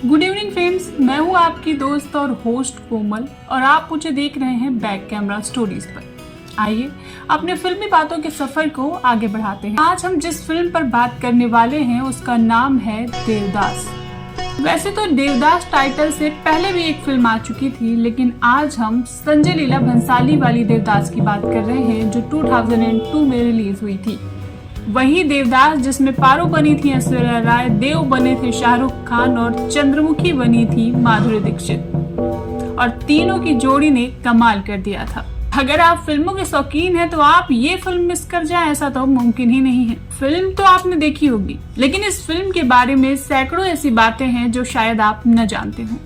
Good evening friends, मैं हूँ आपकी दोस्त और होस्ट कोमल और आप मुझे देख रहे हैं बैक कैमरा स्टोरीज पर। आइए अपने फिल्मी बातों के सफर को आगे बढ़ाते हैं। आज हम जिस फिल्म पर बात करने वाले हैं उसका नाम है देवदास। वैसे तो देवदास टाइटल से पहले भी एक फिल्म आ चुकी थी, लेकिन आज हम संजय लीला भंसाली वाली देवदास की बात कर रहे हैं जो 2002 में रिलीज हुई थी। वही देवदास जिसमें पारो बनी थी ऐश्वर्या राय, देव बने थे शाहरुख खान और चंद्रमुखी बनी थी माधुरी दीक्षित, और तीनों की जोड़ी ने कमाल कर दिया था। अगर आप फिल्मों के शौकीन हैं तो आप ये फिल्म मिस कर जाएं ऐसा तो मुमकिन ही नहीं है। फिल्म तो आपने देखी होगी, लेकिन इस फिल्म के बारे में सैकड़ों ऐसी बातें हैं जो शायद आप न जानते हो।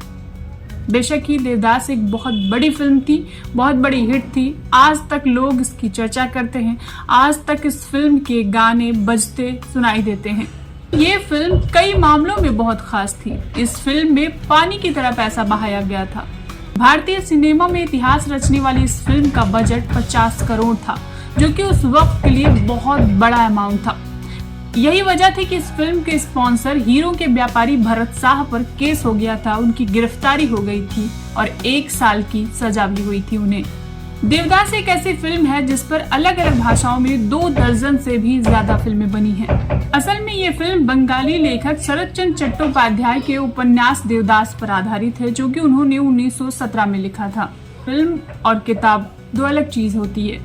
बेशक ही देवदास एक बहुत बड़ी फिल्म थी, बहुत बड़ी हिट थी। आज तक लोग इसकी चर्चा करते हैं, आज तक इस फिल्म के गाने बजते सुनाई देते हैं। ये फिल्म कई मामलों में बहुत खास थी। इस फिल्म में पानी की तरह पैसा बहाया गया था। भारतीय सिनेमा में इतिहास रचने वाली इस फिल्म का बजट 50 करोड़ था, जो कि उस वक्त के लिए बहुत बड़ा अमाउंट था। यही वजह थी कि इस फिल्म के स्पॉन्सर हीरो के व्यापारी भरत शाह पर केस हो गया था, उनकी गिरफ्तारी हो गई थी और 1 साल की सजा भी हुई थी उन्हें। देवदास एक ऐसी फिल्म है जिस पर अलग अलग भाषाओं में 2 दर्जन से भी ज्यादा फिल्में बनी हैं। असल में ये फिल्म बंगाली लेखक शरत चंद्र चट्टोपाध्याय के उपन्यास देवदास पर आधारित है, जो कि उन्होंने 1917 में लिखा था। फिल्म और किताब 2 अलग चीज होती है।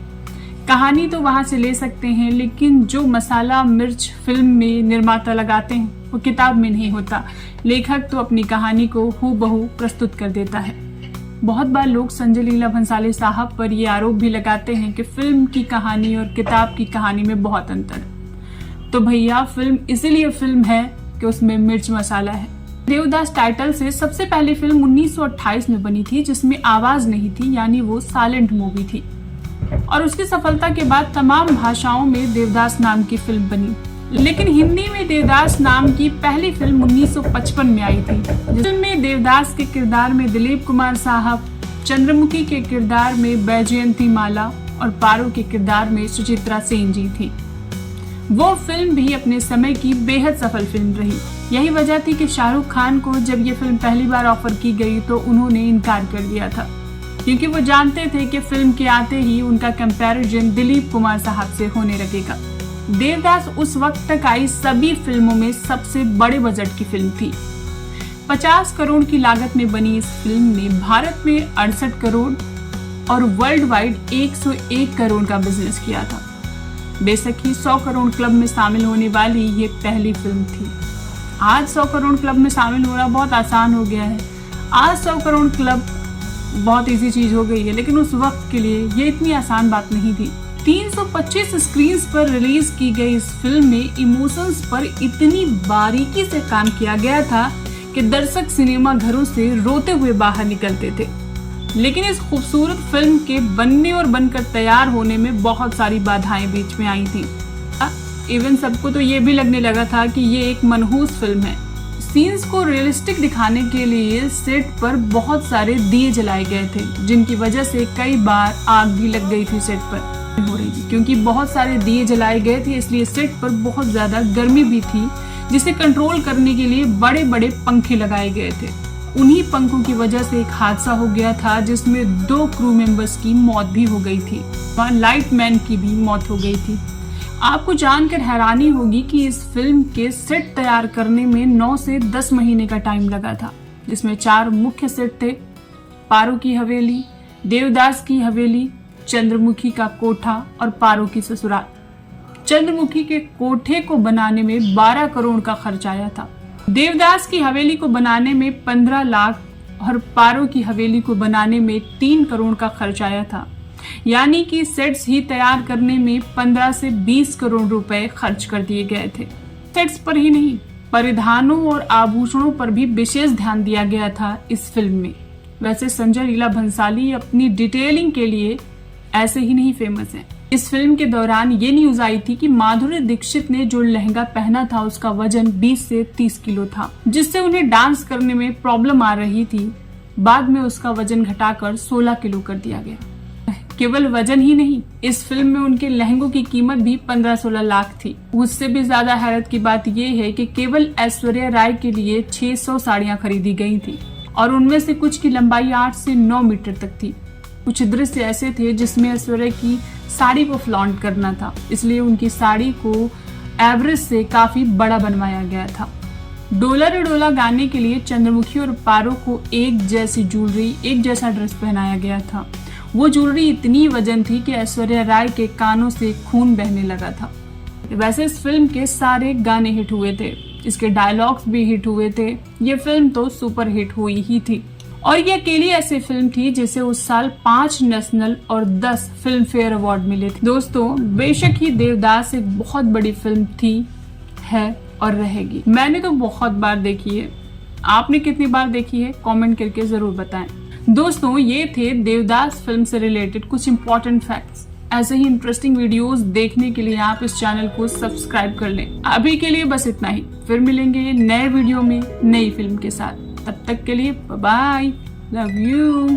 कहानी तो वहां से ले सकते हैं, लेकिन जो मसाला मिर्च फिल्म में निर्माता लगाते हैं वो किताब में नहीं होता। लेखक तो अपनी कहानी को हूबहू प्रस्तुत कर देता है। बहुत बार लोग संजय लीला भंसाली साहब पर ये आरोप भी लगाते हैं कि फिल्म की कहानी और किताब की कहानी में बहुत अंतर है। तो भैया, फिल्म इसीलिए फिल्म है कि उसमें मिर्च मसाला है। देवदास टाइटल से सबसे पहली फिल्म 1928 में बनी थी, जिसमें आवाज नहीं थी, यानी वो साइलेंट मूवी थी। और उसकी सफलता के बाद तमाम भाषाओं में देवदास नाम की फिल्म बनी, लेकिन हिंदी में देवदास नाम की पहली फिल्म 1955 में आई थी, जिसमें देवदास के किरदार में दिलीप कुमार साहब, चंद्रमुखी के किरदार में बैजयंती माला और पारो के किरदार में सुचित्रा सेन जी थी। वो फिल्म भी अपने समय की बेहद सफल फिल्म रही। यही वजह थी कि शाहरुख खान को जब ये फिल्म पहली बार ऑफर की गई तो उन्होंने इनकार कर दिया था, क्योंकि वो जानते थे कि फिल्म के आते ही उनका कंपैरिजन दिलीप कुमार साहब से होने लगेगा। देवदास उस वक्त तक आई सभी फिल्मों में सबसे बड़े बजट की फिल्म थी। 50 करोड़ की लागत में बनी इस फिल्म ने भारत में 68 करोड़ और वर्ल्ड वाइड 101 करोड़ का बिजनेस किया था। बेशक ही 100 करोड़ क्लब में शामिल होने वाली ये पहली फिल्म थी। आज 100 करोड़ क्लब में शामिल होना बहुत आसान हो गया है। आज 100 करोड़ क्लब बहुत इजी चीज हो गई है, लेकिन उस वक्त के लिए ये इतनी आसान बात नहीं थी। 325 स्क्रीन्स पर रिलीज की गई इस फिल्म में इमोशंस पर इतनी बारीकी से काम किया गया था कि दर्शक सिनेमा घरों से रोते हुए बाहर निकलते थे। लेकिन इस खूबसूरत फिल्म के बनने और बनकर तैयार होने में बहुत सारी बाधाएं बीच में आई थी। इवन सबको तो ये भी लगने लगा था कि ये एक मनहूस फिल्म है। सीन्स को रियलिस्टिक दिखाने के लिए सेट पर बहुत सारे दिए जलाए गए थे, जिनकी वजह से कई बार आग भी लग गई थी सेट पर हो रही थी। क्योंकि बहुत सारे दिए जलाए गए थे, इसलिए सेट पर बहुत ज्यादा गर्मी भी थी, जिसे कंट्रोल करने के लिए बड़े बड़े पंखे लगाए गए थे। उन्हीं पंखों की वजह से एक हादसा हो गया था, जिसमें 2 क्रू मेंबर्स की मौत भी हो गई थी। वहाँ लाइटमैन की भी मौत हो गई थी। आपको जानकर हैरानी होगी कि इस फिल्म के सेट तैयार करने में 9 से 10 महीने का टाइम लगा था, जिसमें 4 मुख्य सेट थे: पारो की हवेली, देवदास की हवेली, चंद्रमुखी का कोठा और पारो की ससुराल। चंद्रमुखी के कोठे को बनाने में 12 करोड़ का खर्च आया था। देवदास की हवेली को बनाने में 15 लाख और पारो की हवेली को बनाने में 3 करोड़ का खर्च आया था। यानी कि सेट्स ही तैयार करने में 15 से 20 करोड़ रुपए खर्च कर दिए गए थे। सेट्स पर ही नहीं, परिधानों और आभूषणों पर भी विशेष ध्यान दिया गया था इस फिल्म में। वैसे संजय लीला भंसाली अपनी डिटेलिंग के लिए ऐसे ही नहीं फेमस हैं। इस फिल्म के दौरान ये न्यूज आई थी कि माधुरी दीक्षित ने जो लहंगा पहना था उसका वजन 20 से 30 किलो था, जिससे उन्हें डांस करने में प्रॉब्लम आ रही थी। बाद में उसका वजन घटाकर 16 किलो कर दिया गया। केवल वजन ही नहीं, इस फिल्म में उनके लहंगों की कीमत भी 15-16 लाख थी। उससे भी ज्यादा हैरत की बात यह है कि केवल ऐश्वर्या राय के लिए 600 साड़ियां खरीदी गई थी और उनमें से कुछ की लंबाई 8 से 9 मीटर तक थी। कुछ दृश्य ऐसे थे जिसमें ऐश्वर्या की साड़ी को फ्लॉन्ट करना था, इसलिए उनकी साड़ी को एवरेज से काफी बड़ा बनवाया गया था। डोला रे डोला गाने के लिए चंद्रमुखी और पारो को एक जैसी ज्वेलरी, एक जैसा ड्रेस पहनाया गया था। वो ज्वेलरी इतनी वजन थी कि ऐश्वर्या राय के कानों से खून बहने लगा था। वैसे इस फिल्म के सारे गाने हिट हुए थे, इसके डायलॉग्स भी हिट हुए थे। ये फिल्म तो सुपर हिट हुई ही थी और ये अकेली ऐसी फिल्म थी जिसे उस साल 5 नेशनल और 10 फिल्म फेयर अवार्ड मिले थे। दोस्तों, बेशक ही देवदास एक बहुत बड़ी फिल्म थी, है और रहेगी। मैंने तो बहुत बार देखी है, आपने कितनी बार देखी है कमेंट करके जरूर बताएं। दोस्तों, ये थे देवदास फिल्म से रिलेटेड कुछ इंपॉर्टेंट फैक्ट्स। ऐसे ही इंटरेस्टिंग वीडियोस देखने के लिए आप इस चैनल को सब्सक्राइब कर लें। अभी के लिए बस इतना ही, फिर मिलेंगे नए वीडियो में नई फिल्म के साथ। तब तक के लिए बाय बाय, लव यू।